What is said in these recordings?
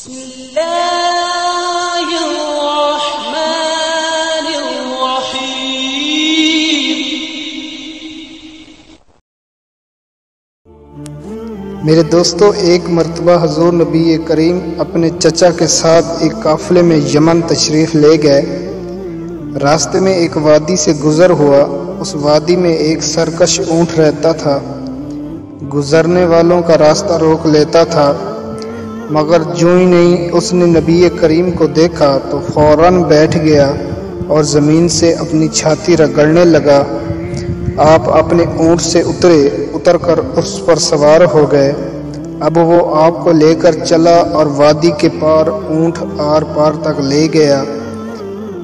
بسم الله الرحمن الرحيم۔ میرے دوستو، ایک مرتبہ حضور نبی کریم اپنے چچا کے ساتھ ایک قافلے میں یمن تشریف لے گئے۔ راستے میں ایک وادی سے گزر ہوا۔ اس وادی میں ایک سرکش اونٹ رہتا تھا، گزرنے والوں کا راستہ روک لیتا تھا، مگر جو ہی نہیں اس نے نبی کریم کو دیکھا تو فوراً بیٹھ گیا اور زمین سے اپنی چھاتی رگڑنے لگا۔ آپ اپنے اونٹ سے اتر کر اس پر سوار ہو گئے۔ اب وہ آپ کو لے کر چلا اور وادی کے پار اونٹ آر پار تک لے گیا۔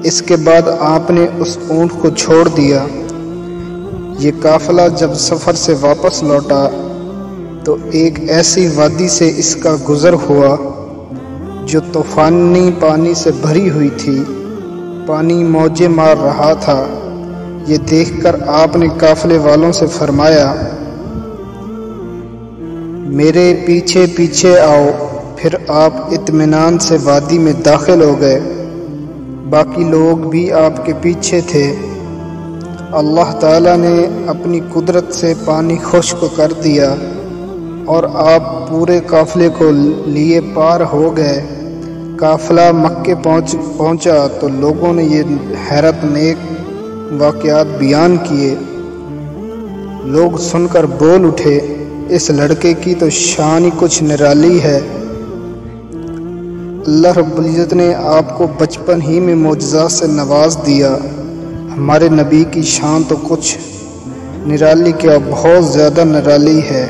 اس کے بعد آپ نے اس اونٹ کو چھوڑ دیا۔ یہ قافلہ جب سفر سے واپس لوٹا تو ایک ایسی وادی سے اس کا گزر ہوا جو طوفانی پانی سے بھری ہوئی تھی، پانی موجیں مار رہا تھا۔ یہ دیکھ کر آپ نے قافلے والوں سے فرمایا، میرے پیچھے پیچھے آؤ۔ پھر آپ اطمینان سے وادی میں داخل ہو گئے۔ باقی لوگ بھی آپ کے پیچھے تھے۔ اللہ تعالیٰ نے اپنی قدرت سے پانی خشک کر دیا اور آپ پورے قافلے کو لیے پار ہو گئے۔ قافلہ مکے پہنچا تو لوگوں نے یہ حیرت انگیز واقعات بیان کیے۔ لوگ سن کر بول اٹھے، اس لڑکے کی تو شان ہی کچھ نرالی ہے۔ اللہ رب العزت نے آپ کو بچپن ہی میں معجزات سے نواز دیا۔ ہمارے نبی کی شان تو کچھ نرالی کیا، بہت زیادہ نرالی ہے۔